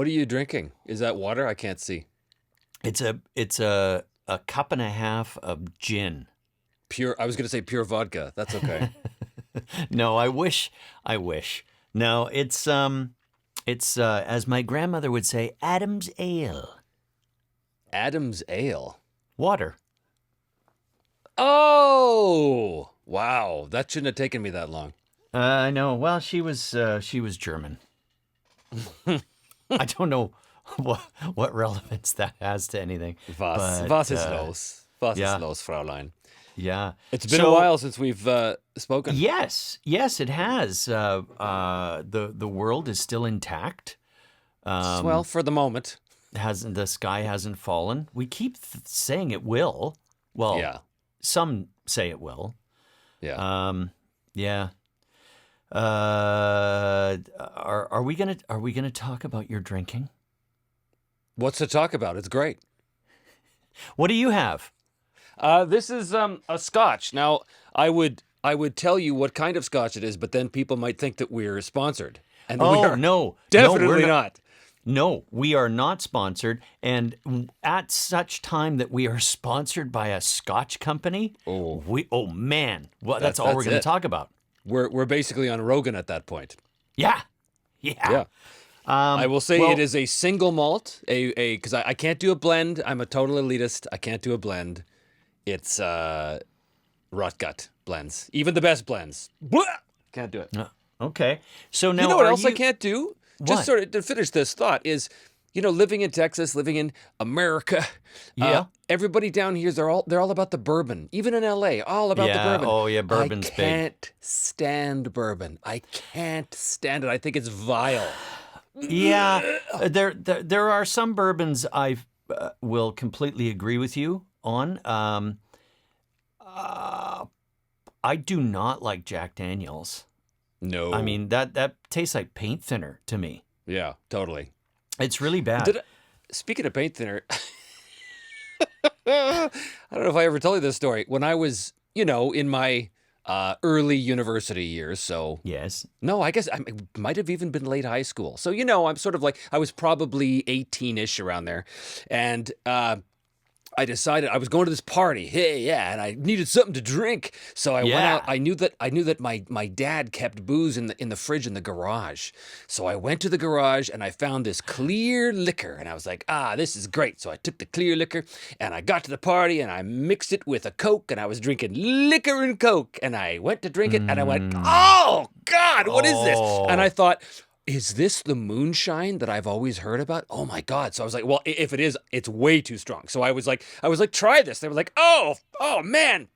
What are you drinking? Is that water? I can't see. It's a cup and a half of gin. Pure. I was going to say pure vodka. That's okay. No, I wish. No, it's as my grandmother would say, Adam's ale. Adam's ale. Water. Oh, wow. That shouldn't have taken me that long. I know. Well, she was German. I don't know what relevance that has to anything. Was ist los? Was ist los, Fraulein? Yeah. It's been a while since we've spoken. Yes, it has. The world is still intact. Well, for the moment. The sky hasn't fallen. We keep saying it will. Well, yeah. Some say it will. Yeah. Yeah. Are we gonna talk about your drinking? What's to talk about? It's great. What do you have? This is a scotch. Now, I would tell you what kind of scotch it is, but then people might think that we're sponsored. And we are definitely not. No, we are not sponsored. And at such time that we are sponsored by a Scotch company, man, well, that's all we're going to talk about. We're basically on Rogan at that point. Yeah. I will say it is a single malt, because I can't do a blend. I'm a total elitist. I can't do a blend. It's rotgut blends, even the best blends. Blah! Can't do it. Okay, so now you know what else I can't do? What? Just sort of to finish this thought is, living in Texas, living in America. Yeah. Everybody down here, they're all about the bourbon. Even in LA, all about the bourbon. Oh yeah, bourbon's big. I can't stand bourbon. I can't stand it. I think it's vile. Yeah, there are some bourbons I will completely agree with you on. I do not like Jack Daniels. No. I mean, that tastes like paint thinner to me. Yeah, totally. It's really bad. Speaking of paint thinner, I don't know if I ever told you this story. When I was, in my early university years, so... Yes. No, I guess I might have even been late high school. So, I'm sort of like, I was probably 18-ish around there. And I decided I was going to this party. Hey, yeah, and I needed something to drink. So I went out. I knew that my dad kept booze in the fridge in the garage. So I went to the garage and I found this clear liquor, and I was like, this is great. So I took the clear liquor and I got to the party and I mixed it with a Coke, and I was drinking liquor and Coke, and I went to drink it and I went, oh God, what is this? And I thought, is this the moonshine that I've always heard about? Oh my God. So I was like, well, if it is, it's way too strong. So I was like, try this. They were like, oh man.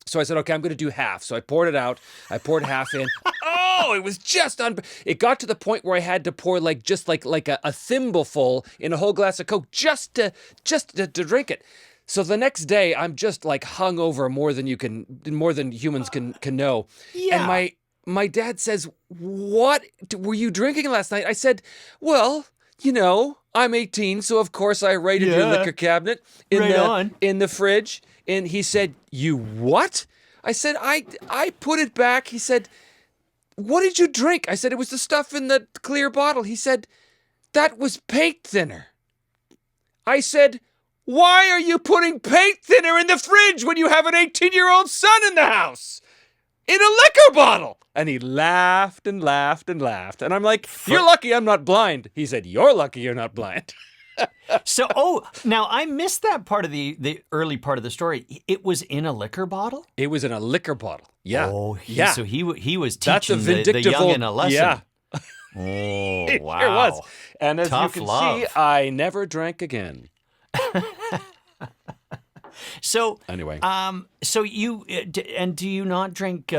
So I said, okay, I'm going to do half. So I poured it out. I poured half in. Oh, it was just it got to the point where I had to pour like a thimbleful in a whole glass of Coke just to drink it. So the next day I'm just like hungover more than humans can know. Yeah. And my dad says, what were you drinking last night? I said, well, I'm 18, so of course I raided your liquor cabinet in the fridge. And he said, you what? I said, I put it back. He said, what did you drink? I said, it was the stuff in the clear bottle. He said, that was paint thinner. I said, why are you putting paint thinner in the fridge when you have an 18-year-old son in the house? In a liquor bottle. And he laughed and laughed and laughed. And I'm like, you're lucky I'm not blind. He said, you're lucky you're not blind. So, now I missed that part of the early part of the story. It was in a liquor bottle? It was in a liquor bottle. Yeah. Oh, yeah. So he was That's teaching a vindictive the youngin' a lesson. Yeah. Oh, wow. It sure was. And as Tough you can love. see, I never drank again. So anyway, so you and do you not drink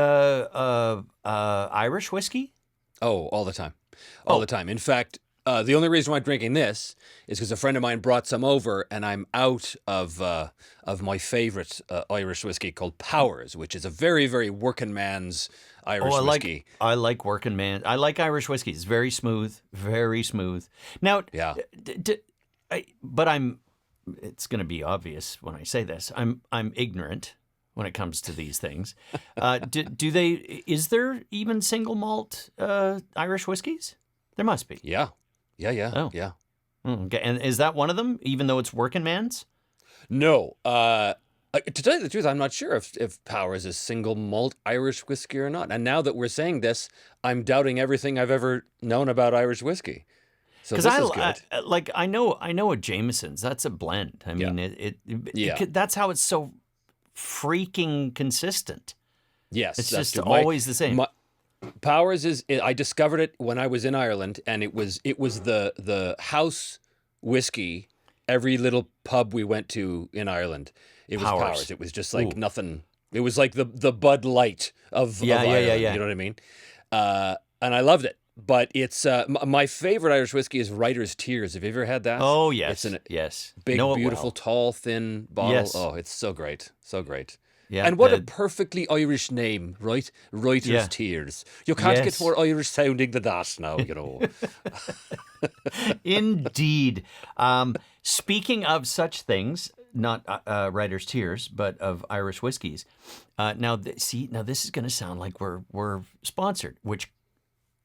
Irish whiskey? Oh, all the time, all the time. In fact, the only reason why I'm drinking this is because a friend of mine brought some over, and I'm out of my favorite Irish whiskey called Powers, which is a very, very working man's Irish whiskey. I like working man. I like Irish whiskey. It's very smooth, very smooth. Now, yeah, but it's going to be obvious when I say this. I'm ignorant when it comes to these things. Is there even single malt Irish whiskeys? There must be. Yeah. Oh. Yeah. Okay, and is that one of them? Even though it's working man's? No. To tell you the truth, I'm not sure if Powers is single malt Irish whiskey or not. And now that we're saying this, I'm doubting everything I've ever known about Irish whiskey. So Because this is good. I know a Jameson's. That's a blend. I mean, Yeah. that's how it's so freaking consistent. Yes, It's that's just true. always the same. Powers is. I discovered it when I was in Ireland, and it was the house whiskey. Every little pub we went to in Ireland, it was Powers. It was just like nothing. It was like the Bud Light of Ireland. You know what I mean? And I loved it. But it's my favorite Irish whiskey is Writer's Tears. Have you ever had that? Oh yes, it's yes. big, beautiful, tall, thin bottle. Yes. Oh, it's so great, so great. Yeah, And what a perfectly Irish name, right? Writer's Tears. You can't get more Irish sounding than that now, you know. Indeed. Speaking of such things, not writer's tears, but of Irish whiskeys. Now this is going to sound like we're sponsored, which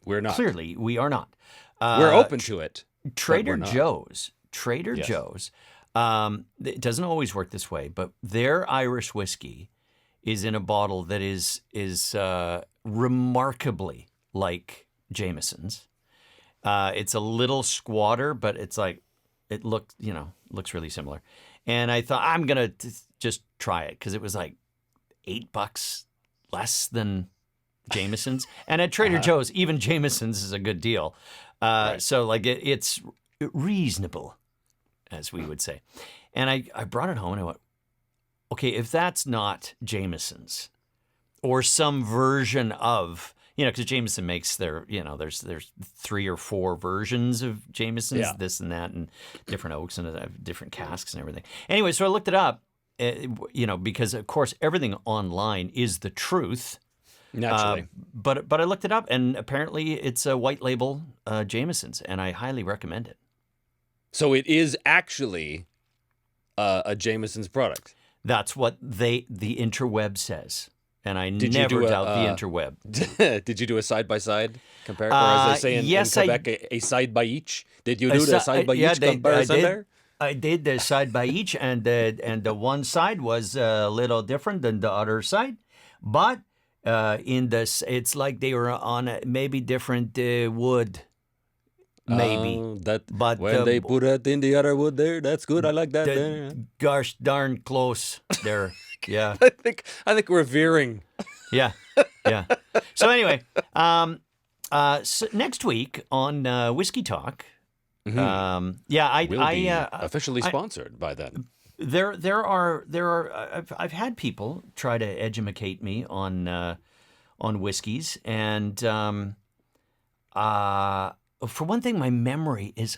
We're not. clearly we are not. We're open to it. Trader Joe's. It doesn't always work this way, but their Irish whiskey is in a bottle that is remarkably like Jameson's. It's a little squatter, but it's like it looks really similar. And I thought I'm gonna just try it because it was like $8 less than Jameson's, and at Trader Joe's, even Jameson's is a good deal. Right. So like it's reasonable, as we would say. And I brought it home and I went, okay, if that's not Jameson's or some version of, because Jameson makes there's 3 or 4 versions of Jameson's, this and that, and different oaks and different casks and everything. Anyway, so I looked it up, because of course everything online is the truth. Naturally. But I looked it up, and apparently it's a white label Jameson's, and I highly recommend it. So it is actually a Jameson's product. That's what the interweb says, and I never doubt the interweb. Did you do a side-by-side comparison? Or as they say in Quebec, a side by each? Did you do the side by each comparison there? I did the side by each, and the one side was a little different than the other side, but it's like they were on maybe different wood. Maybe but when they put it in the other wood there, that's good. I like that. There. Gosh darn close there. Yeah, I think we're veering. Yeah. So anyway, so next week on Whiskey Talk, We'll be officially sponsored by then. I've had people try to edumacate me on whiskeys, and for one thing, my memory is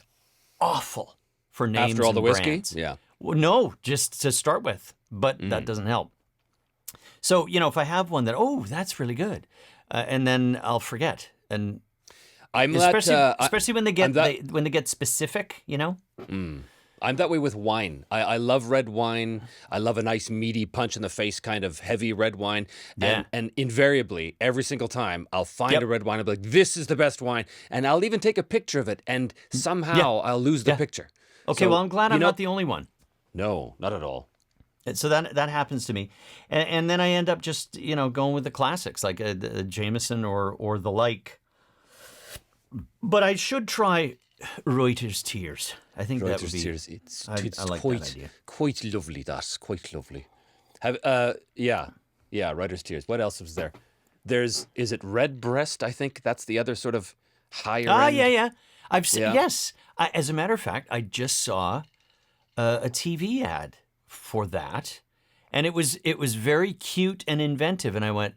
awful for names after all the whiskey. Brands. Yeah. Well, no, just to start with, but that doesn't help. So if I have one that that's really good, and then I'll forget, and especially when they get specific, I'm that way with wine. I love red wine. I love a nice meaty punch in the face kind of heavy red wine. And invariably, every single time, I'll find a red wine. I'll be like, this is the best wine. And I'll even take a picture of it. And somehow I'll lose the picture. Okay, well, I'm glad I'm not the only one. No, not at all. So that happens to me. And then I end up just, going with the classics like a Jameson or the like. But I should try Writer's Tears. I think that would be. Tears. It's I like quite that idea. quite lovely. That's quite lovely. Writer's Tears. What else was there? Is it Redbreast? I think that's the other sort of higher end. Yeah. I've seen. Yes. As a matter of fact, I just saw a TV ad for that, and it was very cute and inventive, and I went,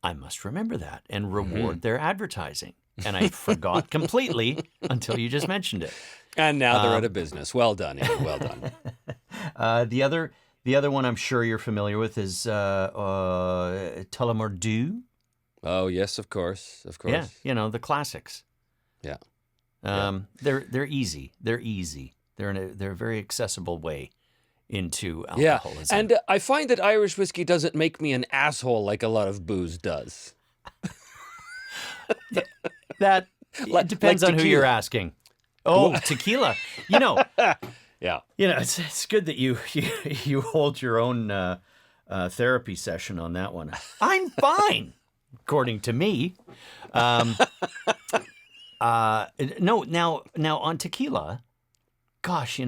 I must remember that and reward their advertising. And I forgot completely until you just mentioned it. And now they're out of business. Well done, Ian. Well done. The other one I'm sure you're familiar with is Tullamore Dew. Oh yes, of course. Yeah, the classics. Yeah. They're easy. They're easy. They're a very accessible way into alcoholism. Yeah, and I find that Irish whiskey doesn't make me an asshole like a lot of booze does. It depends on who you're asking. Oh, tequila. You know, Yeah. it's good that you you hold your own therapy session on that one. I'm fine, according to me. No, now on tequila, gosh,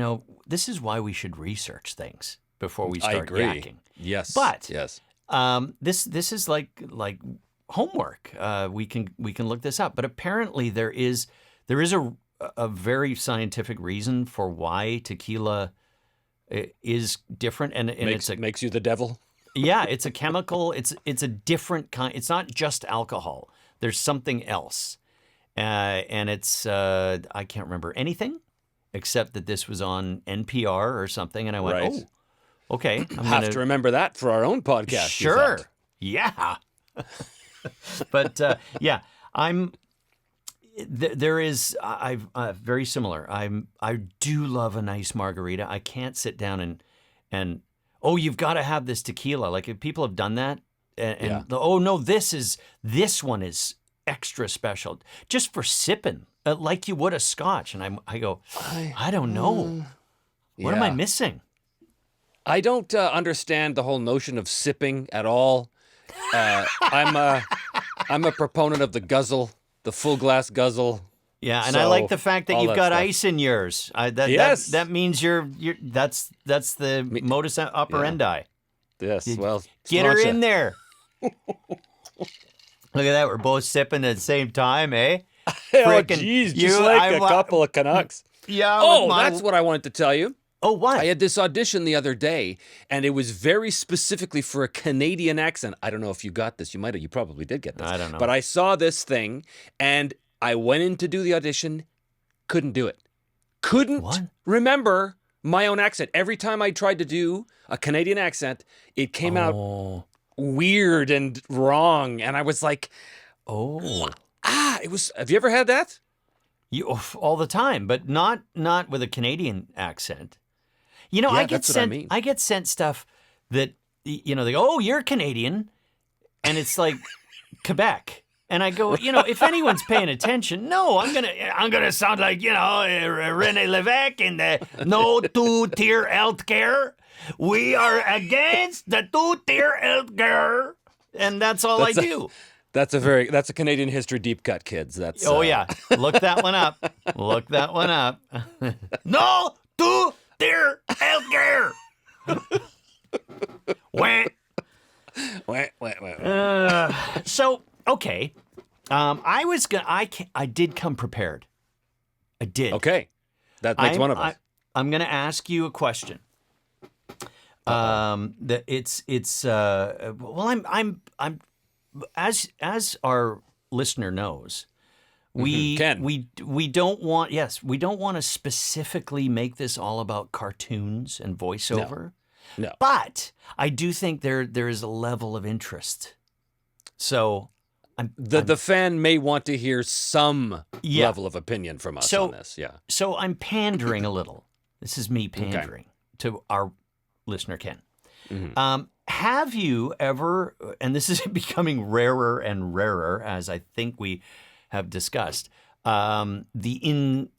this is why we should research things before we I start agree. yakking. Yes. But yes. this is like homework. We can look this up. But apparently there is a very scientific reason for why tequila is different, and Makes you the devil. yeah, it's a chemical. It's a different kind. It's not just alcohol. There's something else, and it's I can't remember anything except that this was on NPR or something, and I went, Right. oh, okay. I'm Have gonna, to remember that for our own podcast. sure, yeah. But yeah, there is I've very similar. I do love a nice margarita. I can't sit down and oh, you've got to have this tequila. Like if people have done that, and oh no, this one is extra special just for sipping, like you would a scotch. And I go, I don't know, what am I missing? I don't understand the whole notion of sipping at all. I'm a proponent of the guzzle, the full glass guzzle. Yeah, and So, I like the fact that all you've that got stuff. ice in yours. Yes. That means you're that's the modus operandi. Yes, well, Get her sláinte. in there. Look at that. We're both sipping at the same time, eh? Oh, Frickin' geez, just you, like I a wa- couple of Canucks. Yeah. Oh, that's what I wanted to tell you. Oh, what? I had this audition the other day, and it was very specifically for a Canadian accent. I don't know if you got this. You probably did get this. I don't know. But I saw this thing, and I went in to do the audition, couldn't do it. Couldn't What? remember my own accent. Every time I tried to do a Canadian accent, it came out Oh. weird and wrong. And I was like, Oh. it was, have you ever had that? All the time, but not with a Canadian accent. I get that's what I sent mean. I get sent stuff that they go, "Oh, you're Canadian." And it's like Quebec. And I go, if anyone's paying attention, no, I'm gonna sound like, René Lévesque in the no two-tier healthcare. We are against the two-tier healthcare. And that's all I do. That's a Canadian history deep cut, kids. That's Oh yeah, look that one up. Look that one up. No two-tier healthcare. Wah. So okay, I did come prepared. I did. Okay, that makes one of us. I'm going to ask you a question. That I'm as our listener knows, we don't want to specifically make this all about cartoons and voiceover. No. But I do think there is a level of interest. So The fan may want to hear some Yeah. level of opinion from us So- on this. Yeah. So I'm pandering a little. This is me pandering to our listener, Ken. Have you ever, and this is becoming rarer and rarer, as I think we have discussed, the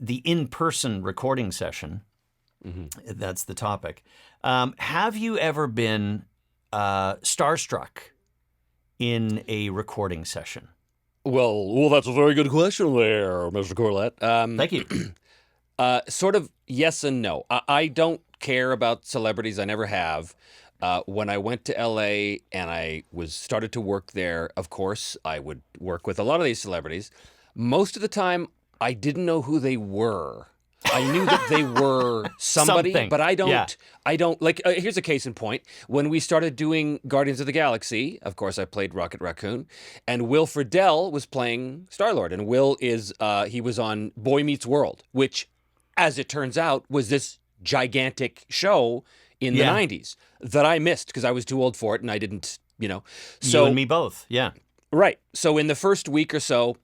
in-person recording session, that's the topic. Have you ever been starstruck in a recording session? Well, that's a very good question there, Mr. Corlett. Thank you. Sort of yes and no. I don't care about celebrities. I never have. When I went to LA and I started to work there, of course, I would work with a lot of these celebrities. Most of the time, I didn't know who they were. I knew that they were somebody, Something. but I don't. Yeah. I don't like. Here's a case in point. When we started doing Guardians of the Galaxy, of course, I played Rocket Raccoon, and Will Friedle was playing Star-Lord, and Will is he was on Boy Meets World, which, as it turns out, was this gigantic show in the Yeah. 90s that I missed because I was too old for it and I didn't, You So and me both. Yeah. right. So in the first week or so,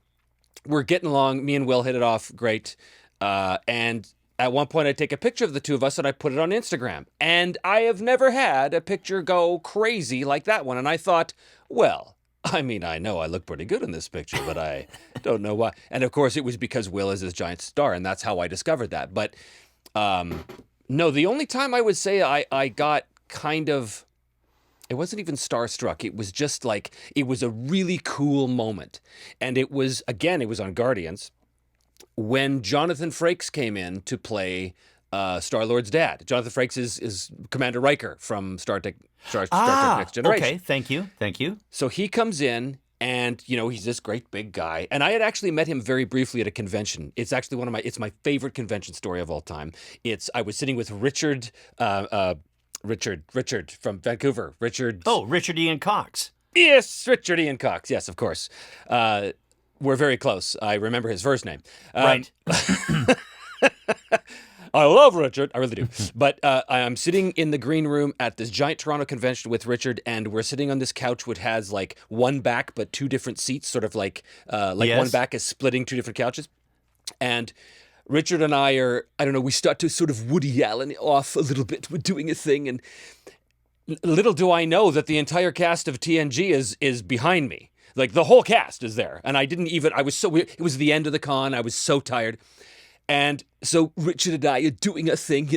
we're getting along. Me and Will hit it off great. And at one point, I take a picture of the two of us and I put it on Instagram. And I have never had a picture go crazy like that one. And I thought, well, I mean, I know I look pretty good in this picture, but I don't know why. And of course, it was because Will is this giant star, and that's how I discovered that. But no, the only time I would say I got kind of, it wasn't even starstruck. It was just like, it was a really cool moment. And it was, again, it was on Guardians when Jonathan Frakes came in to play Star-Lord's dad. Jonathan Frakes is Commander Riker from Star Trek Next Generation. Okay, thank you. So he comes in, and he's this great big guy. And I had actually met him very briefly at a convention. It's actually it's my favorite convention story of all time. I was sitting with Richard from Vancouver. Richard Ian Cox. Yes, Richard Ian Cox. Yes, of course. We're very close. I remember his first name. Right. I love Richard. I really do. But I'm sitting in the green room at this giant Toronto convention with Richard, and we're sitting on this couch which has like one back but two different seats, sort of like Yes. one back is splitting two different couches. And Richard and we start to sort of Woody Allen off a little bit. We're doing a thing, and little do I know that the entire cast of TNG is behind me. Like, the whole cast is there. And it was the end of the con. I was so tired. And so Richard and I are doing a thing,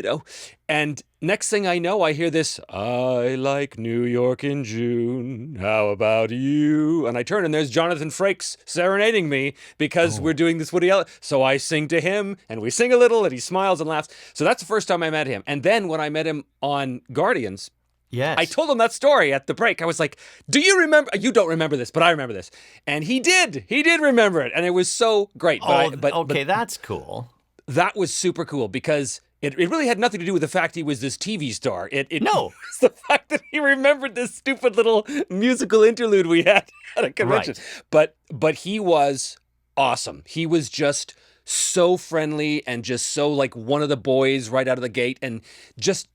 and next thing I know, I hear this, I like New York in June, how about you? And I turn, and there's Jonathan Frakes serenading me because we're doing this Woody Allen. So I sing to him, and we sing a little, and he smiles and laughs. So that's the first time I met him. And then when I met him on Guardians, Yes. I told him that story at the break. I was like, do you remember? You don't remember this, but I remember this. And he did. He did remember it. And it was so great. But That's cool. that was super cool because it really had nothing to do with the fact he was this TV star. No. It was the fact that he remembered this stupid little musical interlude we had at a convention. Right. But he was awesome. He was just so friendly and just so like one of the boys right out of the gate, and just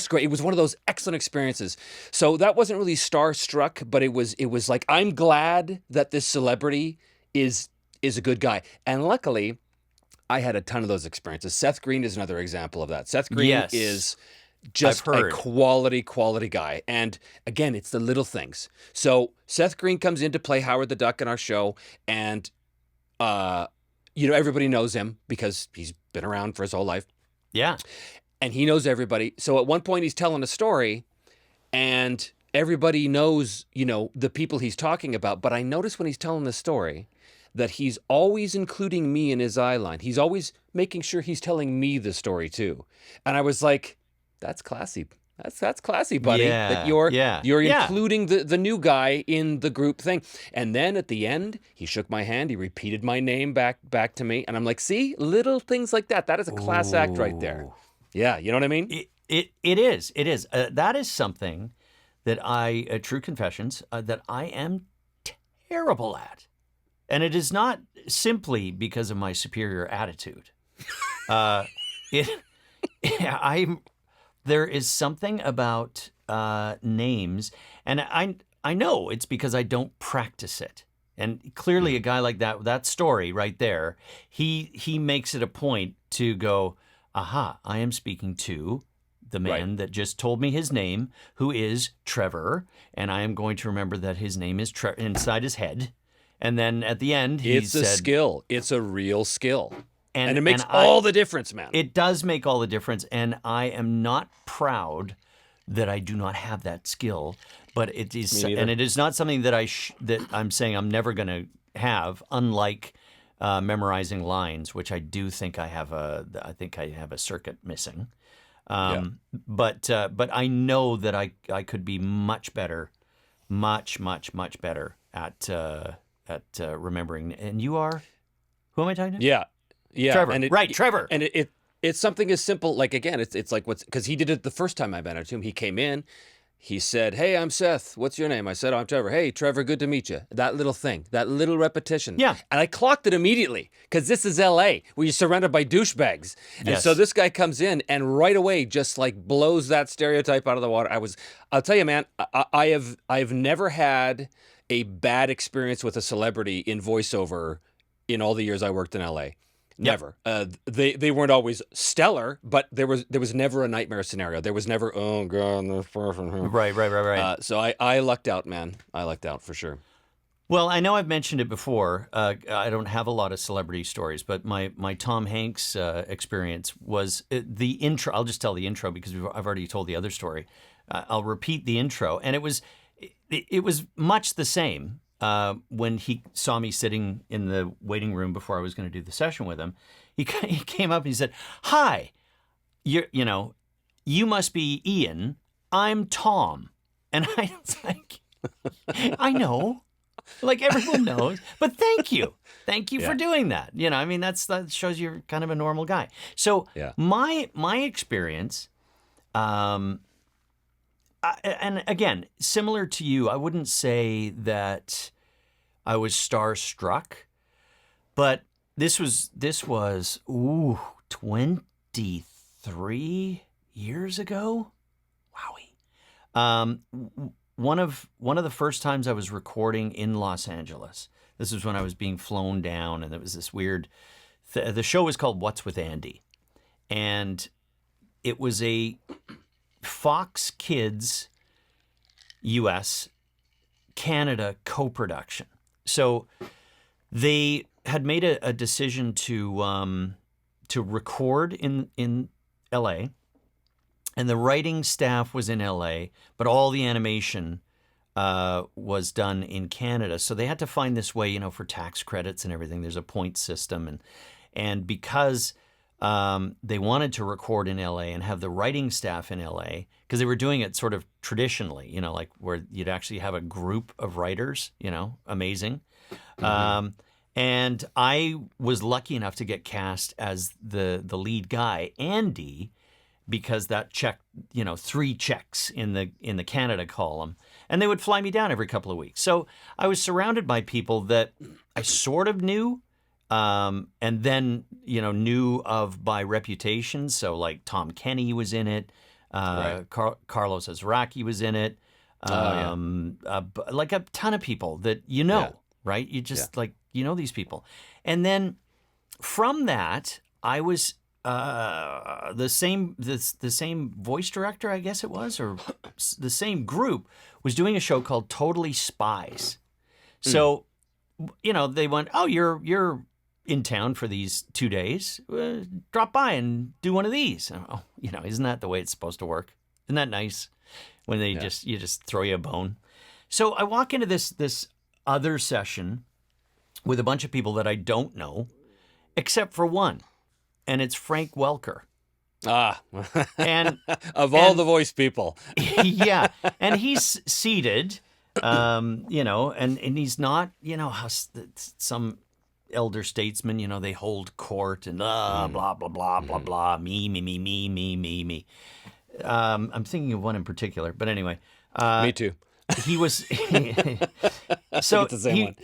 great. It was one of those excellent experiences. So that wasn't really starstruck, but it was like, I'm glad that this celebrity is a good guy. And luckily, I had a ton of those experiences. Seth Green is another example of that. Seth Green Yes. is just a quality guy. And again, it's the little things. So Seth Green comes in to play Howard the Duck in our show, and everybody knows him because he's been around for his whole life. Yeah. And he knows everybody. So at one point he's telling a story, and everybody knows, the people he's talking about. But I notice when he's telling the story that he's always including me in his eye line. He's always making sure he's telling me the story too. And I was like, that's classy. That's classy, buddy. Yeah, that you're yeah. including the new guy in the group thing. And then at the end, he shook my hand. He repeated my name back to me. And I'm like, see, little things like that. That is a class act right there. Yeah, you know what I mean? It is. That is something that true confessions, that I am terrible at. And it is not simply because of my superior attitude. There is something about names, and I know it's because I don't practice it. And clearly, a guy like that story right there, he makes it a point to go, aha, I am speaking to the man that just told me his name, who is Trevor, and I am going to remember that his name is inside his head. And then at the end, it's a skill. It's a real skill. And it makes all the difference, man. It does make all the difference. And I am not proud that I do not have that skill. But it is, and it is not something that I'm saying I'm never going to have. Unlike memorizing lines, which I do think I have a circuit missing. But I know that I could be much better, much better at remembering. And you are? Who am I talking to? Yeah. Trevor. And Trevor. And it's something as simple, like, again, it's like because he did it the first time I met him. He came in, he said, hey, I'm Seth. What's your name? I said, I'm Trevor. Hey, Trevor, good to meet you. That little thing, that little repetition. Yeah. And I clocked it immediately because this is LA where you're surrounded by douchebags. And Yes. so this guy comes in and right away just like blows that stereotype out of the water. I'll tell you, man, I've never had a bad experience with a celebrity in voiceover in all the years I worked in LA. Never. They weren't always stellar, but there was never a nightmare scenario. There was never, oh God, this person. Right. So I lucked out, man. I lucked out for sure. Well, I know I've mentioned it before. I don't have a lot of celebrity stories, but my Tom Hanks experience was the intro. I'll just tell the intro because I've already told the other story. I'll repeat the intro, and it was much the same when he saw me sitting in the waiting room before I was going to do the session with him. He came up and he said, "Hi, you must be Ian. I'm Tom," and I was like, "I know." Like everyone knows, but thank you for doing that. I mean, that shows you're kind of a normal guy. So my experience, and again, similar to you, I wouldn't say that I was starstruck, but this was 23 years ago. Wowie. One of the first times I was recording in Los Angeles. This was when I was being flown down, and there was this weird. The show was called What's with Andy, and it was a Fox Kids U.S. Canada co-production. So they had made a decision to record in L.A. And the writing staff was in L.A., but all the animation was done in Canada. So they had to find this way, for tax credits and everything. There's a point system. And because they wanted to record in L.A. and have the writing staff in L.A., because they were doing it sort of traditionally, like where you'd actually have a group of writers, amazing. Mm-hmm. And I was lucky enough to get cast as the lead guy, Andy, because that checked, 3 checks in the Canada column, and they would fly me down every couple of weeks. So I was surrounded by people that I sort of knew, and then knew of by reputation. So like Tom Kenny was in it, right. Carlos Azraqui was in it, like a ton of people that right? You just these people, and then from that I was. The same voice director, I guess it was, or the same group was doing a show called Totally Spies. So, they went, "Oh, you're in town for these 2 days. Drop by and do one of these." Oh, isn't that the way it's supposed to work? Isn't that nice when they just throw you a bone? So I walk into this other session with a bunch of people that I don't know, except for one. And it's Frank Welker. And all the voice people. Yeah. And he's seated, and he's not, how some elder statesmen, they hold court and blah, blah, blah, blah, blah, me. I'm thinking of one in particular, but anyway. Me too. He was, so it's the same one.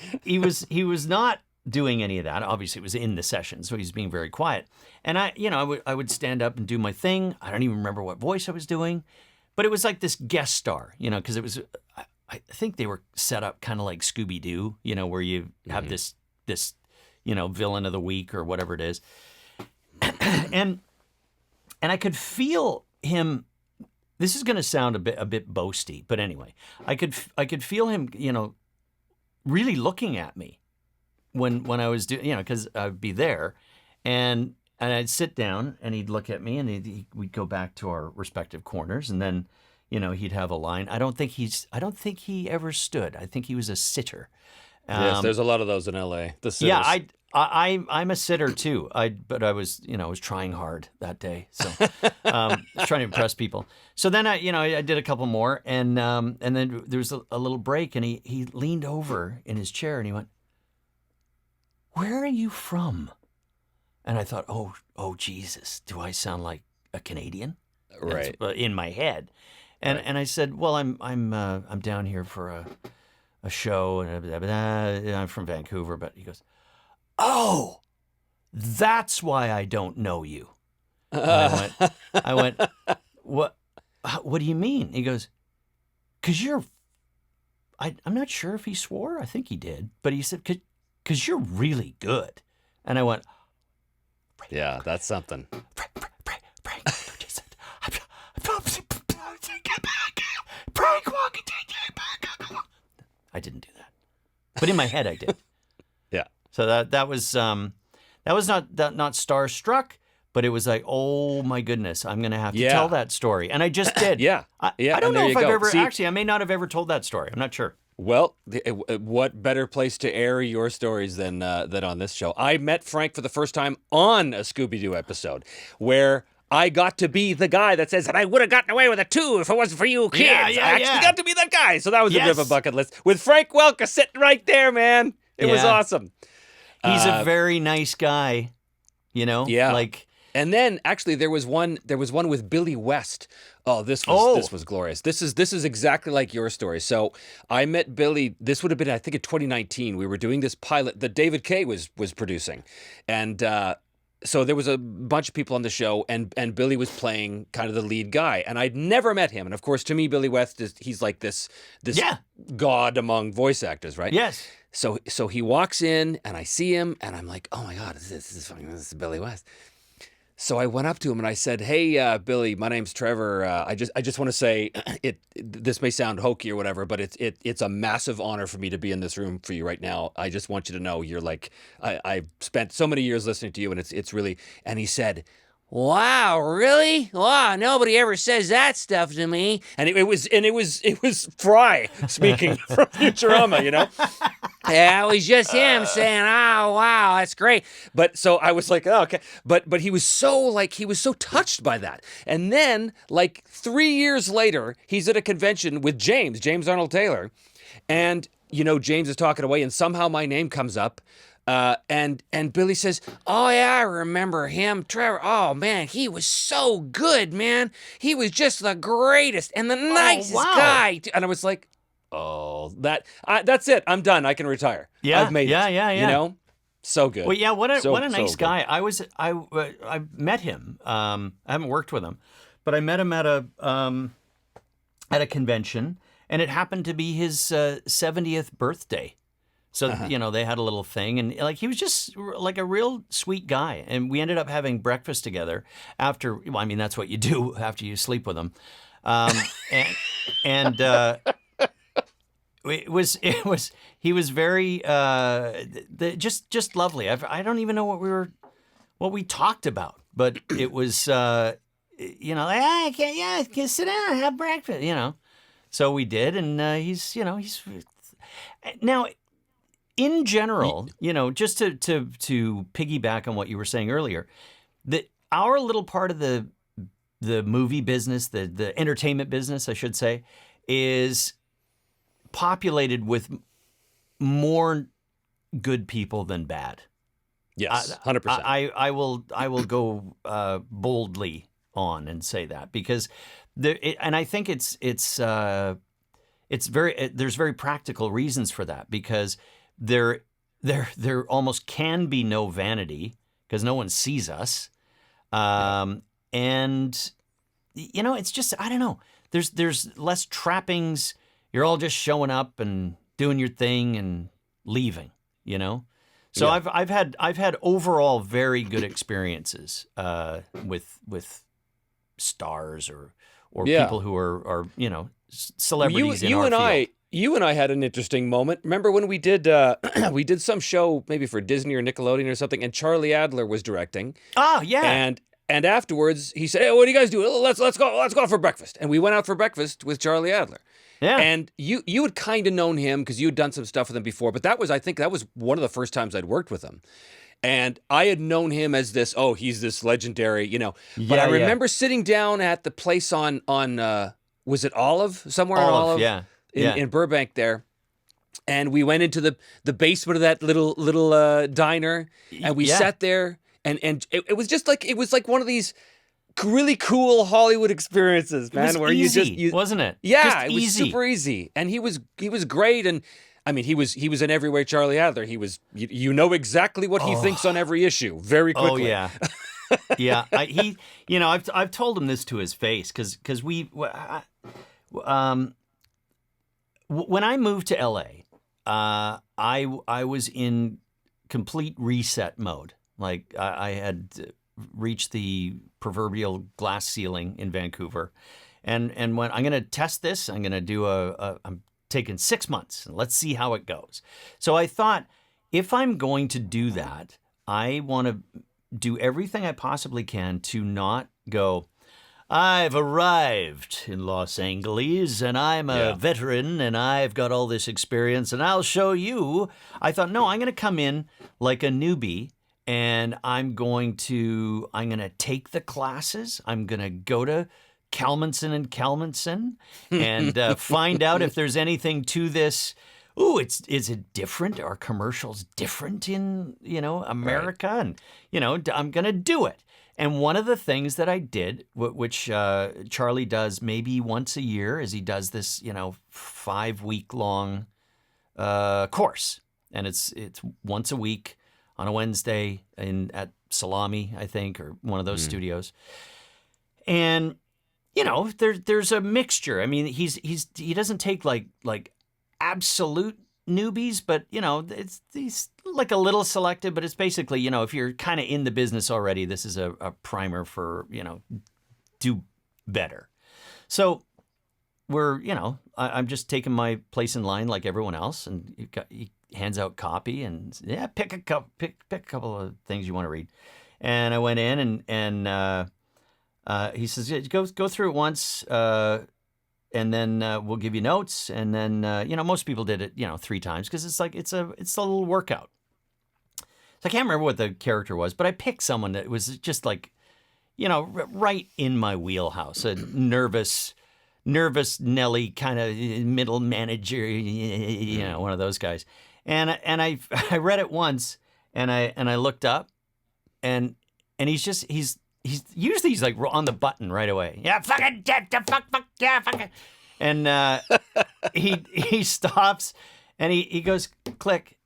he was not doing any of that. Obviously, it was in the session, so he's being very quiet. And I would stand up and do my thing. I don't even remember what voice I was doing, but it was like this guest star, because it was. I think they were set up kind of like Scooby Doo, where you have this villain of the week or whatever it is, and I could feel him. This is going to sound a bit boasty, but anyway, I could feel him, really looking at me. When I was doing, because I'd be there, and I'd sit down, and he'd look at me, and we'd go back to our respective corners, and then, he'd have a line. I don't think he ever stood. I think he was a sitter. Yes, there's a lot of those in L.A. The sitters. Yeah, I'm a sitter too. But I was, I was trying hard that day, so I was trying to impress people. So then I did a couple more, and then there was a little break, and he leaned over in his chair, and he went, "Where are you from?" And I thought, oh Jesus, do I sound like a Canadian? Right. That's in my head. And I said, "Well, I'm down here for a show, and I'm from Vancouver." But he goes, "Oh, that's why I don't know you." And I went, "What do you mean?" He goes, "'Cause you're." I'm not sure if he swore. I think he did, but he said, "'Cause you're really good." And I went, "Yeah, that's something." Frank, I didn't do but in my head I did. Yeah. So that was not starstruck, but it was like, oh my goodness, I'm going to have to tell that story, and I just did. Yeah. I Yeah, don't and there know you if I've go. ever See- I may not have ever told that story. I'm not sure. Well, what better place to air your stories than on this show? I met Frank for the first time on a Scooby-Doo episode where I got to be the guy that says, and I would have gotten away with it too if it wasn't for you kids. Yeah, I actually got to be that guy. So that was a bit of a Yes. bucket list. With Frank Welker sitting right there, man. It was Yeah. awesome. He's a very nice guy, you know? Yeah. Like, And then actually there was one with Billy West. Oh, this was glorious. This is exactly like your story. So I met Billy, this would have been, I think, in 2019. We were doing this pilot that David Kay was producing. And so there was a bunch of people on the show, and Billy was playing kind of the lead guy. And I'd never met him. And of course, to me, Billy West he's like this god among voice actors, right? yes. So he walks in, and I see him, and I'm like, oh my God, this is Billy West. So I went up to him and I said, "Hey, Billy, my name's Trevor. I just want to say, this may sound hokey or whatever, but it's a massive honor for me to be in this room for you right now. I just want you to know you're like, I spent so many years listening to you, and it's really." And he said, "Wow, really? Wow, nobody ever says that stuff to me." And it was Fry speaking from Futurama, you know. Yeah, it was just him saying, "Oh, wow, that's great." But so I was like, "Oh, okay." But he was so touched by that. And then like 3 years later, he's at a convention with James Arnold Taylor, and you know James is talking away, and somehow my name comes up. And Billy says, "Oh yeah, I remember him, Trevor. Oh man, he was so good, man. He was just the greatest and the nicest guy." And I was like, "Oh, that's it. I'm done. I can retire. Yeah, I've made it. yeah. You know, so good." Well, yeah, what a nice so guy. I met him. I haven't worked with him, but I met him at a convention, and it happened to be his 70th birthday. So, you know, they had a little thing, and like he was just like a real sweet guy. And we ended up having breakfast together after, well, I mean, that's what you do after you sleep with him. He was very, just lovely. I don't even know what we talked about, but it was, you know, like, I can't sit down and have breakfast, you know. So we did, and he's now, in general, you know, just to piggyback on what you were saying earlier, that our little part of the movie business, the entertainment business, I should say, is populated with more good people than bad. Yes, 100%. I will go boldly on and say that, because and I think it's there's very practical reasons for that, because there almost can be no vanity because no one sees us. And you know, it's just, I don't know. There's less trappings. You're all just showing up and doing your thing and leaving, you know? So Yeah. I've had overall very good experiences with stars or Yeah. people who are you know, celebrities in our field. You and I had an interesting moment. Remember when we did we did some show maybe for Disney or Nickelodeon or something, and Charlie Adler was directing. Oh, yeah. And afterwards he said, "Hey, what do you guys do? Let's go out for breakfast." And we went out for breakfast with Charlie Adler. Yeah. And you had kind of known him because you had done some stuff with him before, but I think that was one of the first times I'd worked with him. And I had known him as this, he's this legendary, you know. But I remember sitting down at the place on was it Olive? Somewhere on Olive? Yeah. In Burbank there. And we went into the basement of that little diner, and we sat there, and it was just like, it was like one of these really cool Hollywood experiences, man, where easy, you wasn't it? Yeah, just it was easy. super easy, and he was great, and I mean he was in every way Charlie Adler. He was, you know exactly what he thinks on every issue very quickly. Oh yeah, yeah. I've told him this to his face because when I moved to LA, I was in complete reset mode. Like I had reached the proverbial glass ceiling in Vancouver, and when I'm going to test this, I'm going to do taken 6 months. And let's see how it goes. So I thought, if I'm going to do that, I want to do everything I possibly can to not go, I've arrived in Los Angeles and I'm a veteran and I've got all this experience and I'll show you. I thought, no, I'm going to come in like a newbie and I'm going to take the classes. I'm going to go to Kalmanson and find out if there's anything to this. Ooh, is it different? Are commercials different in, America? Right. And, I'm going to do it. And one of the things that I did, which Charlie does maybe once a year, is he does this, 5-week-long course. And it's once a week on a Wednesday at Salami, I think, or one of those studios. And, there's a mixture. I mean, he doesn't take like absolute newbies, but he's like a little selective, but it's basically, if you're kind of in the business already, this is a primer for, do better. So we're, I'm just taking my place in line like everyone else, and he hands out copy and pick a couple of things you want to read. And I went in and he says, go through it once, and then we'll give you notes. And then, most people did it, 3 times because it's a little workout. So I can't remember what the character was, but I picked someone that was just like, right in my wheelhouse, a nervous Nelly kind of middle manager, one of those guys. And I read it once and I looked up and he's usually like on the button right away. Yeah, fucking, fuck, yeah, fucking. And he stops and he goes, click.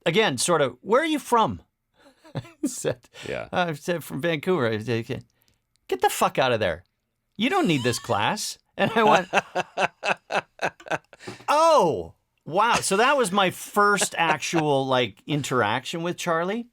Again, sort of, where are you from? I said, from Vancouver. I said, get the fuck out of there. You don't need this class. And I went, oh, wow. So that was my first actual interaction with Charlie.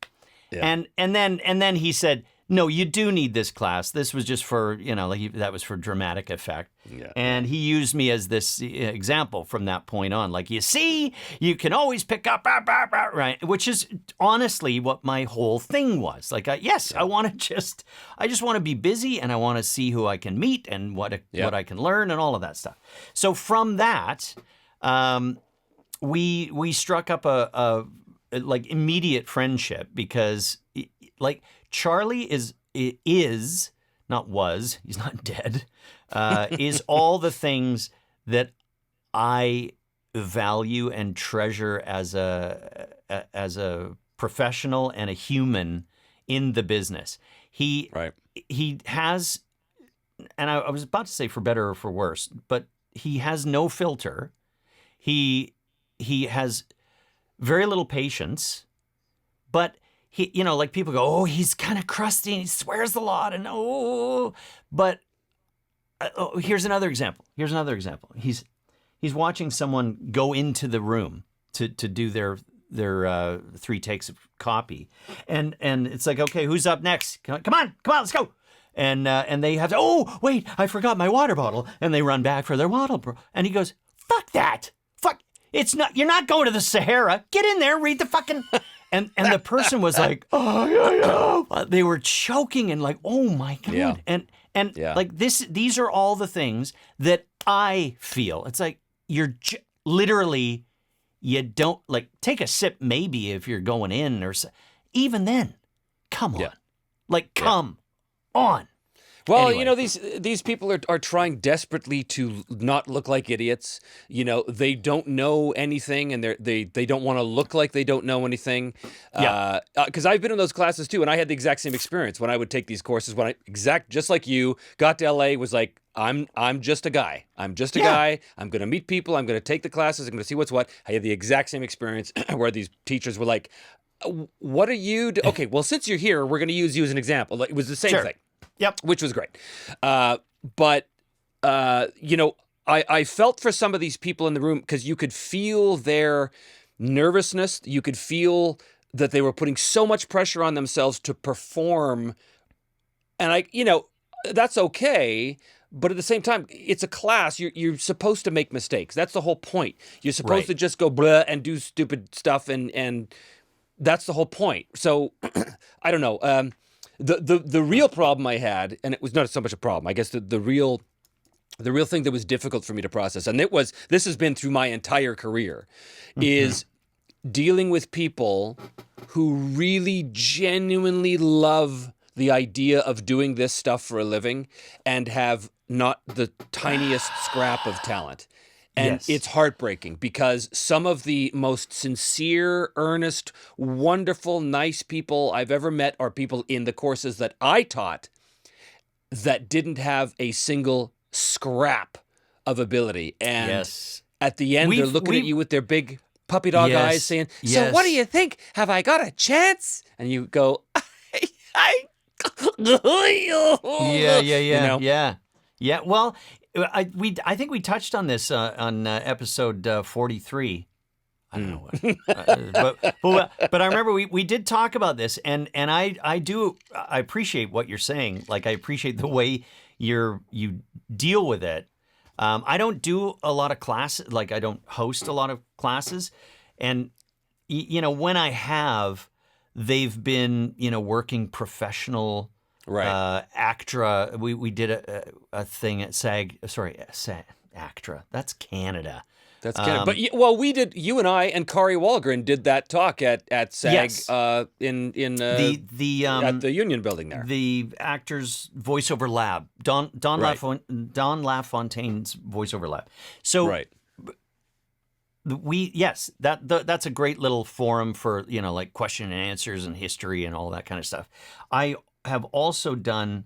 Yeah. And then he said, no, you do need this class. This was just for, that was for dramatic effect. Yeah. And he used me as this example from that point on. Like, you see, you can always pick up, right? Which is honestly what my whole thing was. Like, I just want to be busy and I want to see who I can meet and what I can learn and all of that stuff. So from that, we struck up a immediate friendship because Charlie is not was, he's not dead, is all the things that I value and treasure as a professional and a human in the business. He has, and I was about to say for better or for worse, but he has no filter. He has very little patience, but he, people go, oh, he's kind of crusty and he swears a lot and but here's another example. He's watching someone go into the room to do their 3 takes of copy, and it's like, okay, who's up next? Come on, let's go. And they have to, oh, wait, I forgot my water bottle, and they run back for their water bottle, and he goes, fuck that, you're not going to the Sahara. Get in there, read the fucking. And the person was like, oh, yeah. They were choking and like, oh my God. Yeah. And like these are all the things that I feel. It's like literally, you don't take a sip maybe if you're going in or even then, come on. Come on. Well, anyway. These people are trying desperately to not look like idiots. They don't know anything, and they don't want to look like they don't know anything. Yeah. Because I've been in those classes too, and I had the exact same experience when I would take these courses. Just like you, got to LA, was like, I'm just a guy. I'm just a guy. I'm going to meet people. I'm going to take the classes. I'm going to see what's what. I had the exact same experience where these teachers were like, what are you? Okay, well, since you're here, we're going to use you as an example. It was the same thing. Yep, which was great. But I felt for some of these people in the room because you could feel their nervousness. You could feel that they were putting so much pressure on themselves to perform. And that's okay. But at the same time, it's a class. You're supposed to make mistakes. That's the whole point. You're supposed Right. to just go blah and do stupid stuff, and that's the whole point. So I don't know. The real problem I had, and it was not so much a problem. I guess the real thing that was difficult for me to process, and this has been through my entire career, is dealing with people who really genuinely love the idea of doing this stuff for a living and have not the tiniest scrap of talent. And Yes. it's heartbreaking because some of the most sincere, earnest, wonderful, nice people I've ever met are people in the courses that I taught that didn't have a single scrap of ability. And Yes. at the end, they're looking at you with their big puppy dog eyes saying, so what do you think? Have I got a chance? And you go, I Yeah. You know? Yeah. Well, I think we touched on this on episode 43. I don't know what, but I remember we did talk about this, and I appreciate what you're saying. Like, I appreciate the way you deal with it. I don't do a lot of classes, like I don't host a lot of classes, and when I have, they've been working professional. Right. ACTRA. We did a thing at SAG. Sorry, ACTRA. That's Canada. That's kind of, but we did. You and I and Kari Walgren did that talk at SAG Yes. in the at the Union Building there. The Actors Voiceover Lab, Don Right. LaFontaine's Voiceover Lab. So Right. that's a great little forum for like question and answers and history and all that kind of stuff. I have also done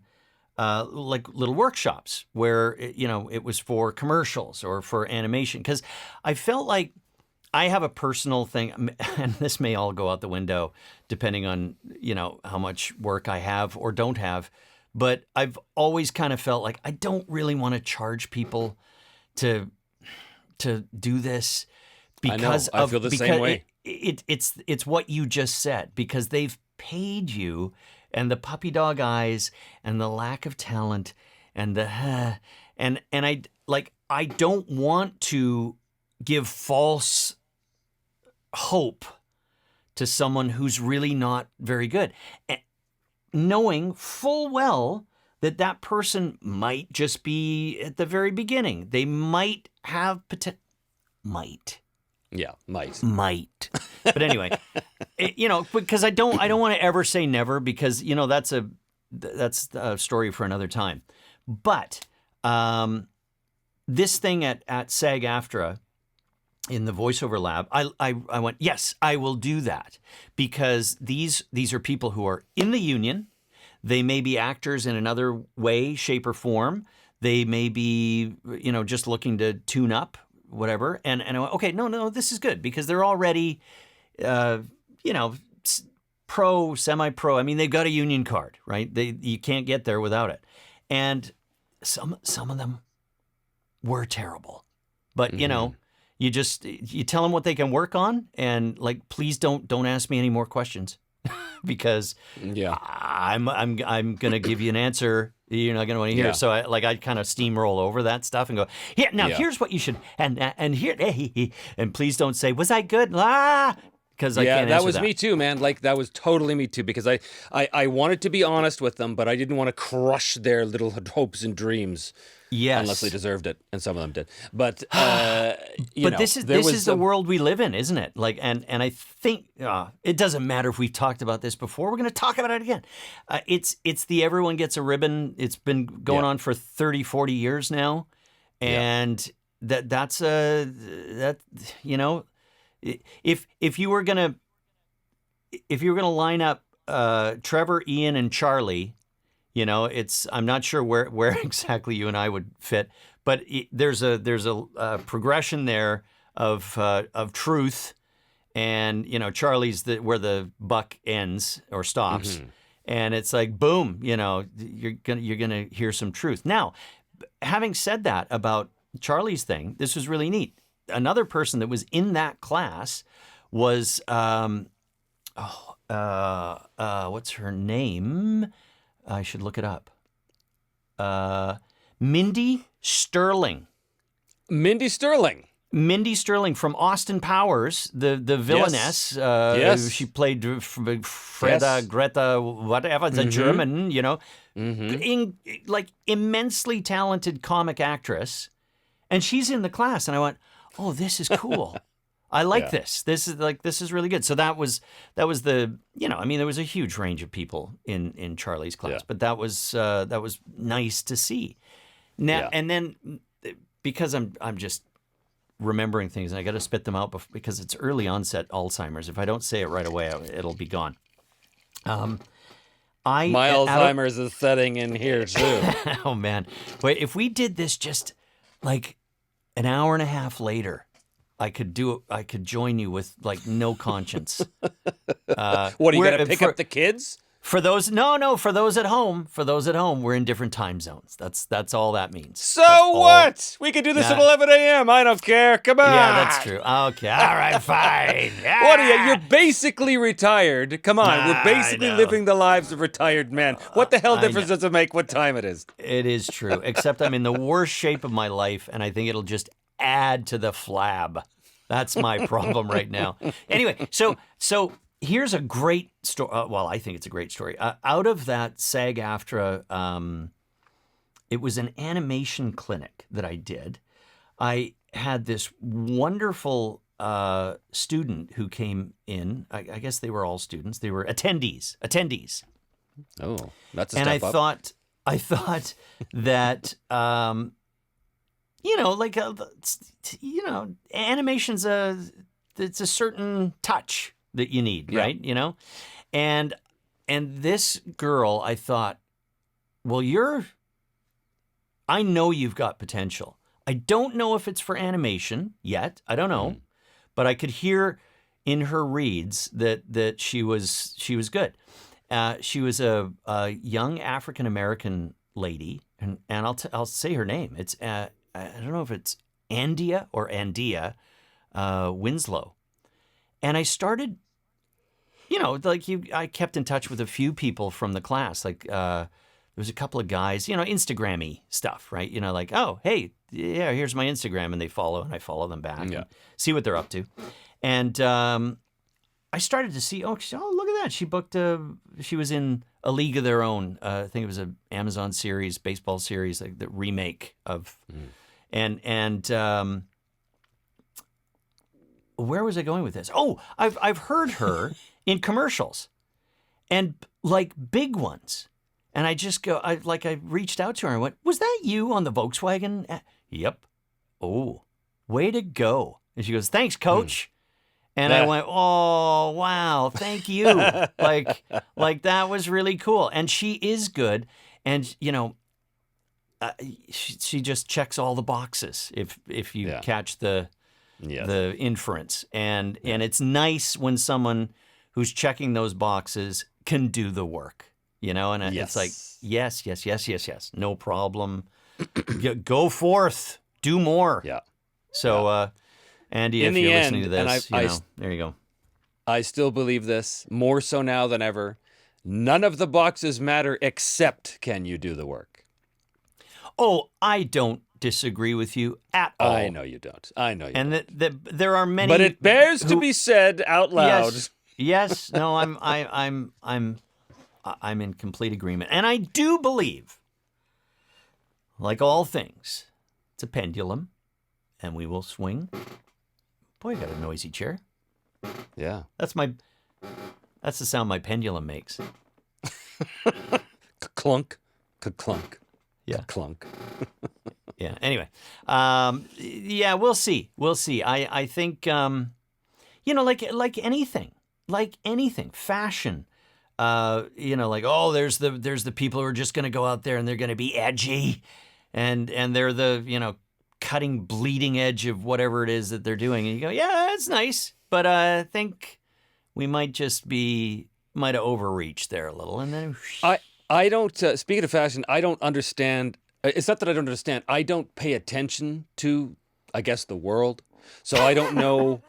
like little workshops where it was for commercials or for animation, because I felt like I have a personal thing, and this may all go out the window depending on how much work I have or don't have, but I've always kind of felt like I don't really want to charge people to do this, because I feel the same way. It's what you just said, because they've paid you, and the puppy dog eyes and the lack of talent and and I don't want to give false hope to someone who's really not very good, knowing full well that person might just be at the very beginning. They might have potential. Yeah, Might. But anyway, because I don't want to ever say never, because that's a story for another time. But this thing at SAG-AFTRA in the voiceover lab, I went, yes, I will do that, because these are people who are in the union. They may be actors in another way, shape, or form. They may be just looking to tune up, whatever. And I went, okay, no, this is good, because they're already, pro, semi-pro. I mean, they've got a union card, right? You can't get there without it. And some of them were terrible, but you tell them what they can work on, and like, please don't ask me any more questions, because I'm gonna give you an answer you're not gonna want to hear. Yeah. So I kind of steamroll over that stuff and go, here's what you should, and here, and please don't say, was I good? Because I can't answer that was me too, man. Like, that was totally me too, because I wanted to be honest with them, but I didn't want to crush their little hopes and dreams. Yes. Unless they deserved it, and some of them did. But this is the world we live in, isn't it? Like, and I think it doesn't matter if we've talked about this before. We're going to talk about it again. It's the everyone gets a ribbon. It's been going on for 30, 40 years now, and that's if you were gonna line up Trevor, Ian, and Charlie. I'm not sure where exactly you and I would fit, but there's a progression there of truth, and Charlie's where the buck ends or stops, and it's like boom, you're gonna hear some truth. Now, having said that about Charlie's thing, this was really neat. Another person that was in that class was what's her name? I should look it up. Mindy Sterling. Mindy Sterling. Mindy Sterling from Austin Powers, the villainess. Yes. She played Freda, Greta, whatever, the German, like immensely talented comic actress. And she's in the class. And I went, oh, this is cool. I like this. This is really good. So that was the, there was a huge range of people in Charlie's class, but that was nice to see. Now, and then because I'm just remembering things, and I got to spit them out because it's early onset Alzheimer's. If I don't say it right away, it'll be gone. My Alzheimer's is setting in here too. Oh man! Wait, if we did this just like an hour and a half later, I could join you with like no conscience. What are you going to pick up the kids? For those for those at home, we're in different time zones. That's all that means. So what? We could do this at 11 a.m. I don't care. Come on. Yeah, that's true. Okay. All right, fine. What are you? You're basically retired. Come on. We're basically living the lives of retired men. What the hell difference does it make what time it is? It is true. Except I'm in the worst shape of my life, and I think it'll just add to the flab. That's my problem right now. Anyway, so here's a great story. Well, I think it's a great story. Out of that SAG-AFTRA, it was an animation clinic that I did. I had this wonderful student who came in. I guess they were all students. They were attendees. Oh, that's a and step up. I thought that, animation's it's a certain touch that you need, right? And this girl, I thought, well, I know you've got potential. I don't know if it's for animation yet. I don't know, but I could hear in her reads that she was good. She was a young African American lady, and I'll say her name. It's I don't know if it's Andia or Andia Winslow. And I started, I kept in touch with a few people from the class. Like, there was a couple of guys, Instagram-y stuff, right? Like, oh, hey, yeah, here's my Instagram. And they follow, and I follow them back and see what they're up to. And I started to see, oh, look at that. She was in A League of Their Own. I think it was an Amazon series, baseball series, like the remake of, and where was I going with this? Oh, I've heard her in commercials, and like big ones. And I just I reached out to her and went, "Was that you on the Volkswagen?" Yep. Oh, way to go! And she goes, "Thanks, Coach." And I went, "Oh, wow, thank you." like that was really cool. And she is good, and she just checks all the boxes. If you catch the inference, and it's nice when someone who's checking those boxes can do the work, and it's like, yes, no problem. Go forth, do more. Yeah. So, Andy, if you're listening to this, there you go. I still believe this more so now than ever. None of the boxes matter except can you do the work. Oh, I don't disagree with you at all. I know you don't. And there are many, but it bears to be said out loud. Yes. No, I'm in complete agreement, and I do believe, like all things, it's a pendulum, and we will swing. Boy, I got a noisy chair. Yeah, that's the sound my pendulum makes. Clunk, clunk. Yeah, clunk. Yeah. Anyway, we'll see. I think, like anything, fashion. There's the people who are just going to go out there and they're going to be edgy, and they're the cutting bleeding edge of whatever it is that they're doing. And you go, yeah, that's nice, but I think we might have overreached there a little, and then I don't, speaking of fashion, I don't understand. It's not that I don't understand. I don't pay attention to, I guess, the world. So I don't know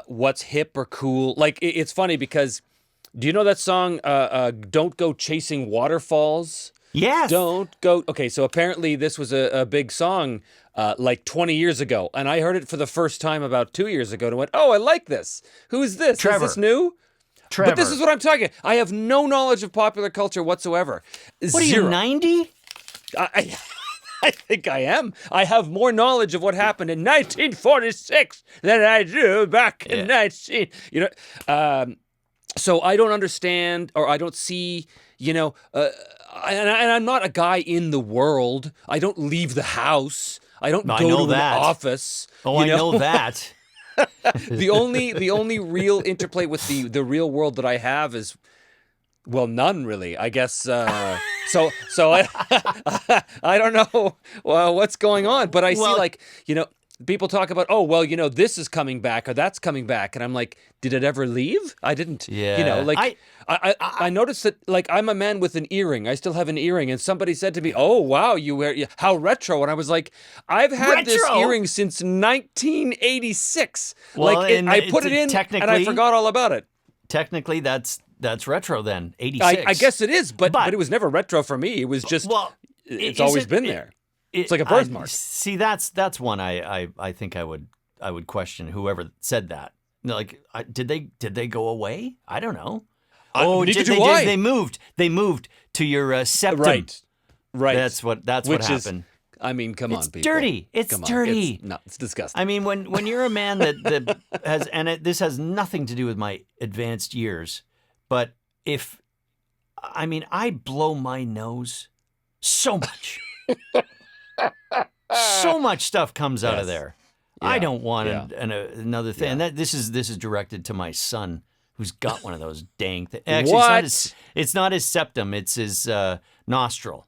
what's hip or cool. Like, it's funny because, do you know that song, Don't Go Chasing Waterfalls? Yes. Don't go. Okay, so apparently this was a big song like 20 years ago, and I heard it for the first time about 2 years ago and went, oh, I like this. Who is this? Is this Trevor. new? Trevor. But this is what I'm talking. I have no knowledge of popular culture whatsoever. What are you, Zero. 90? I, I think I am. I have more knowledge of what happened in 1946 than I do back in 19. So I don't understand, or I don't see. And I'm not a guy in the world. I don't leave the house. I don't go to an office. Oh, I know that. The only real interplay with the real world that I have is, well, none really. I guess. So I don't know what's going on, but I see people talk about, oh, well, this is coming back or that's coming back, and I'm like, did it ever leave? I didn't. Yeah. I noticed that, like, I'm a man with an earring. I still have an earring, and somebody said to me, "Oh, wow, you wear how retro?" And I was like, "I've had this earring since 1986. Well, I put it in, and I forgot all about it." Technically, that's retro then. 86. I guess it is, but it was never retro for me. It was just it's always been there. It's like a birthmark. See, that's one I think I would question whoever said that. Like, did they go away? I don't know. They moved to your septum. Right. That's what happened. I mean, come on, people. It's dirty. It's disgusting. I mean, when you're a man that has, and this has nothing to do with my advanced years, but I blow my nose so much. So much stuff comes out of there. Yeah, I don't want another thing. And this is directed to my son, who's got one of those dang things. Actually, it's not his septum. It's his nostril.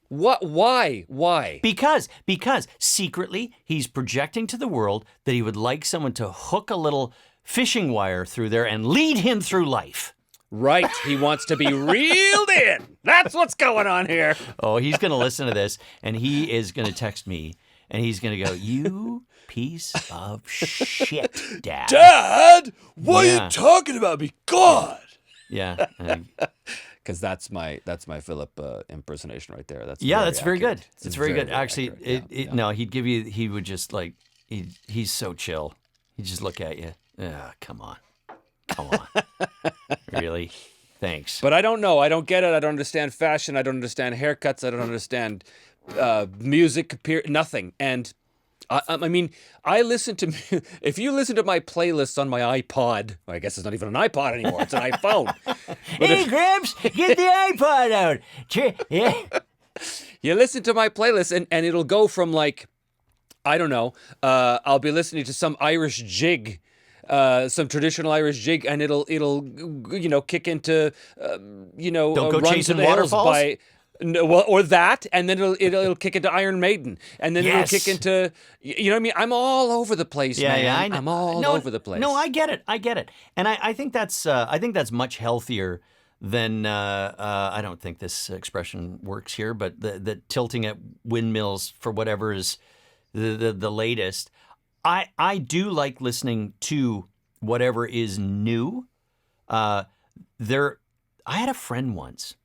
What? Why? Because secretly he's projecting to the world that he would like someone to hook a little fishing wire through there and lead him through life. Right. He wants to be reeled in. That's what's going on here. Oh, he's going to listen to this, and he is going to text me, and he's going to go, "You piece of shit, Dad." Dad, what are you talking about me? God. Yeah. Because that's my Philip impersonation right there. That's very good. It's very good. Actually, no, he would just like, he's so chill. He'd just look at you. Come on. Really? Thanks. But I don't know. I don't get it. I don't understand fashion. I don't understand haircuts. I don't understand music. Nothing. And I mean, I listen to. If you listen to my playlists on my iPod, well, I guess it's not even an iPod anymore. It's an iPhone. Hey, Gramps, get the iPod out. Yeah. You listen to my playlist, and it'll go from, like, I don't know. I'll be listening to some Irish jig. Some traditional Irish jig, and it'll kick into Don't go Run chasing to the Hills waterfalls? by or that, and then it'll kick into Iron Maiden, and then it'll kick into what I mean. I'm all over the place, man. Yeah, I know. I'm all over the place. No, I get it, and I think that's much healthier than I don't think this expression works here, but the tilting at windmills for whatever is the latest. I do like listening to whatever is new. I had a friend once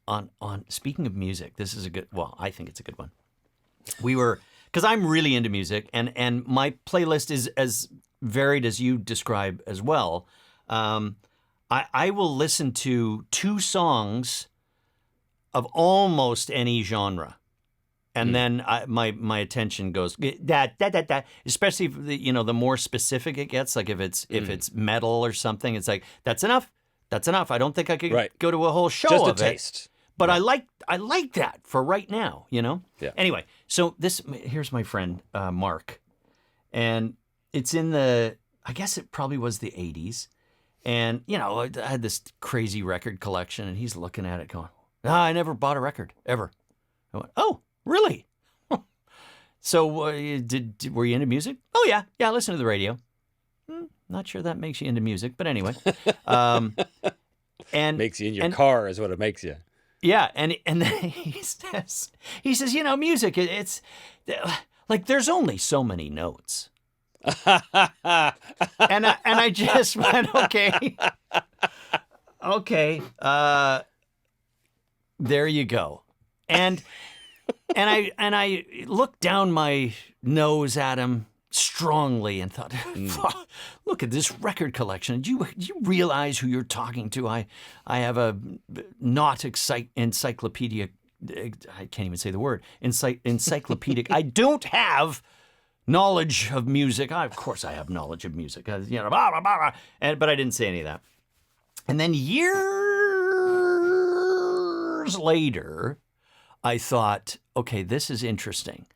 on speaking of music. This is I think it's a good one. Because I'm really into music, and my playlist is as varied as you describe as well. I will listen to 2 songs of almost any genre. And then my attention goes that, especially if the more specific it gets. Like if it's metal or something, it's like that's enough. I don't think I could go to a whole show Just of a taste. But I like that for right now. Yeah. Anyway, so here's my friend Mark, and it's in I guess it probably was the 80s, and I had this crazy record collection, and he's looking at it going, I never bought a record ever. I went, oh. Really? So were you into music? Oh, yeah. Yeah, I listen to the radio. Not sure that makes you into music, but anyway. And makes you in your car is what it makes you. Yeah, and then he says, music, it's like there's only so many notes. and I just went, okay. Okay, there you go. and I looked down my nose at him strongly and thought, look at this record collection. Do you realize who you're talking to? I have a not encyclopedia. I can't even say the word. Encyclopedic. I don't have knowledge of music. Of course I have knowledge of music. Blah, blah, blah, blah. But I didn't say any of that. And then years later, I thought, okay, this is interesting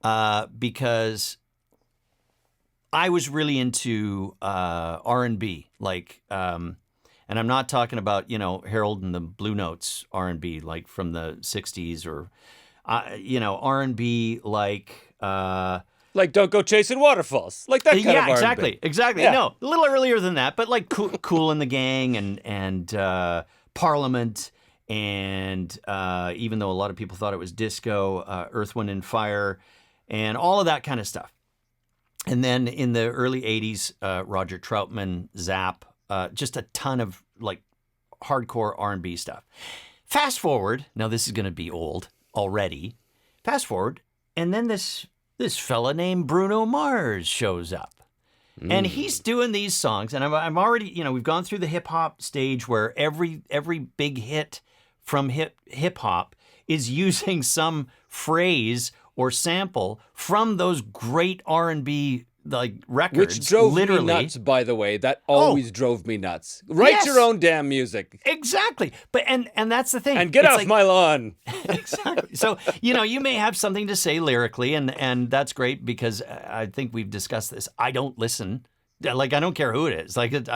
because I was really into R&B, and I'm not talking about, Harold and the Blue Notes R&B, like from the 60s or, R&B like... like Don't Go Chasing Waterfalls, like that kind of R&B. Exactly. Yeah. No, a little earlier than that, but like Cool and the Gang and Parliament, and even though a lot of people thought it was disco, Earth, Wind and Fire, and all of that kind of stuff. And then in the early 80s, Roger Troutman, Zapp, just a ton of like hardcore R&B stuff. Fast forward, now this is going to be old already. Fast forward, and then this fella named Bruno Mars shows up. And he's doing these songs, and I'm already, we've gone through the hip hop stage where every big hit from hip hop is using some phrase or sample from those great R&B like records. Which drove literally. me nuts, by the way. That always drove me nuts. Write Yes. your own damn music. Exactly. But and that's the thing. And get It's off my lawn. Exactly. So, you may have something to say lyrically, and that's great because I think we've discussed this. I don't listen. Like, I don't care who it is. Like, it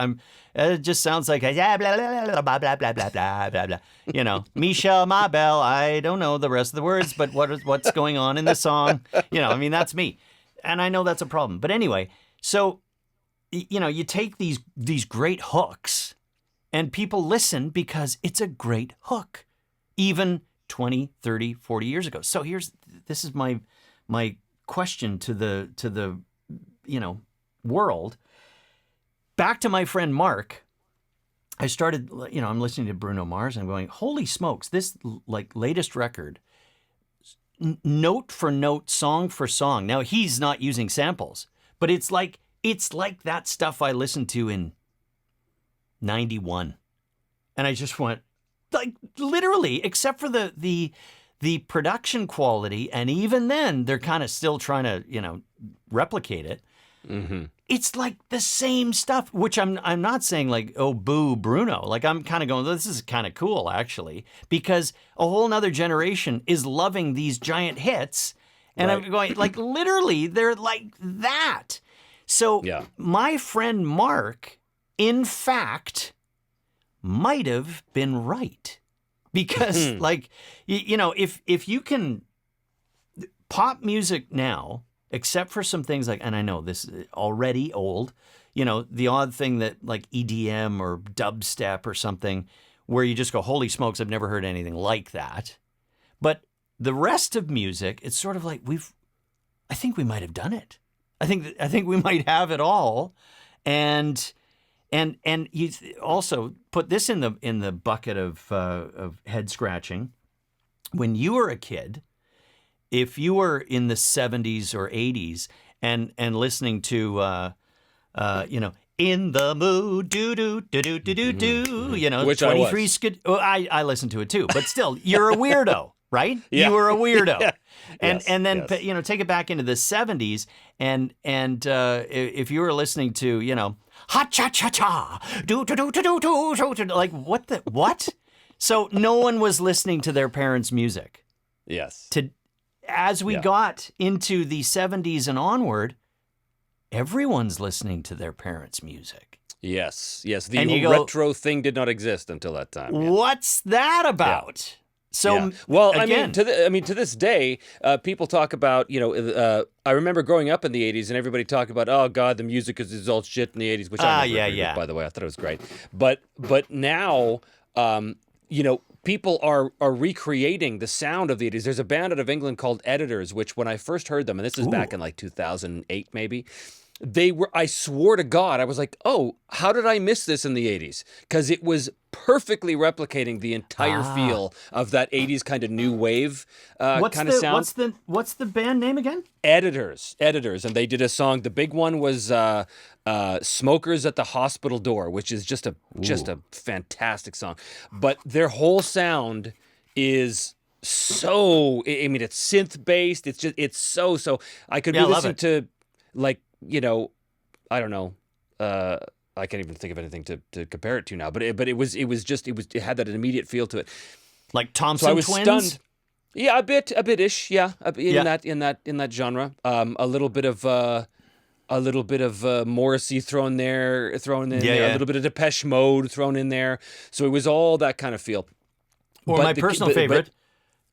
just sounds like a blah, blah, blah, blah, blah, blah, blah, blah, blah, blah. Michelle Mabel, I don't know the rest of the words, but what's going on in the song? That's me. And I know that's a problem. But anyway, so, you take these great hooks and people listen because it's a great hook, even 20, 30, 40 years ago. So this is my question to the world. Back to my friend Mark, I started, I'm listening to Bruno Mars and I'm going, holy smokes, this like latest record, note for note, song for song. Now he's not using samples, but it's like that stuff I listened to in 91. And I just went, like, literally, except for the production quality, and even then they're kind of still trying to, replicate it. Mm-hmm. It's like the same stuff, which I'm not saying like, oh, boo, Bruno. Like, I'm kind of going, this is kind of cool, actually, because a whole nother generation is loving these giant hits. And right. I'm going, like, literally, they're like that. So my friend Mark, in fact, might have been right. Because, like, if you can, pop music now, except for some things like, and I know this is already old, the odd thing that like EDM or dubstep or something where you just go, holy smokes, I've never heard anything like that. But the rest of music, it's sort of like I think we might have done it. I think we might have it all. And you also put this in the bucket of head scratching. When you were a kid, if you were in the 70s or 80s and listening to, In the Mood, do, which 23 I listened to it too, but still, you're a weirdo, right? Yeah. You were a weirdo. Yeah. And then, take it back into the 70s and if you were listening to, ha cha cha cha, do, like what? So no one was listening to their parents' music. Yes. As we got into the 70s and onward, everyone's listening to their parents' music. Yes. The retro thing did not exist until that time. Yeah. What's that about? So, well, again, to this day, people talk about, I remember growing up in the 80s and everybody talking about, oh God, the music is all shit in the 80s, which I never agreed with, by the way. I thought it was great. But now, people are recreating the sound of the 80s. There's a band out of England called Editors, which when I first heard them, and this is back in like 2008 maybe, they were, I swore to God, I was like, oh, how did I miss this in the 80s? Because it was perfectly replicating the entire feel of that 80s kind of new wave kind of sound. What's the band name again? Editors, and they did a song. The big one was "Smokers at the Hospital Door," which is just a fantastic song. But their whole sound is so. I mean, it's synth based. It's so. I could be listening to, like, you know, I don't know. I can't even think of anything to compare it to now. But it had that immediate feel to it. Like Thompson So I was Twins? stunned. Yeah, a bit-ish. Yeah, in that genre. A little bit of Morrissey thrown in there. A little bit of Depeche Mode thrown in there. So it was all that kind of feel. Or my personal favorite,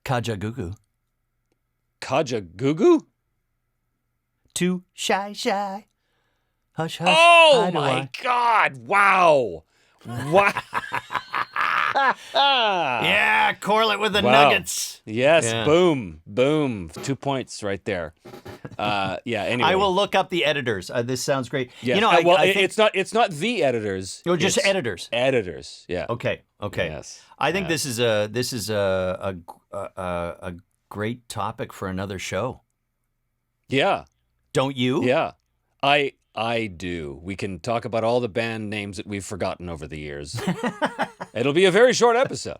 Kajagoogoo. Kajagoogoo? Too shy. Hush, hush. Oh my God! Wow! Wow! Yeah, Corlett with the nuggets. Yes, Yeah. boom. 2 points right there. Anyway. I will look up the editors. This sounds great. Yes. You know, I think it's not the editors. No, just it's editors. Editors. Yeah. Okay. Yes. I think this is a great topic for another show. Yeah. Don't you? Yeah. I do. We can talk about all the band names that we've forgotten over the years. It'll be a very short episode.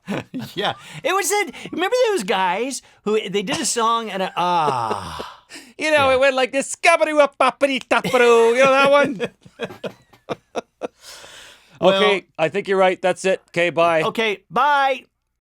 Yeah. It was remember those guys who they did a song and it went like this. You know that one? Okay, I think you're right. That's it. Okay, bye. Okay, bye.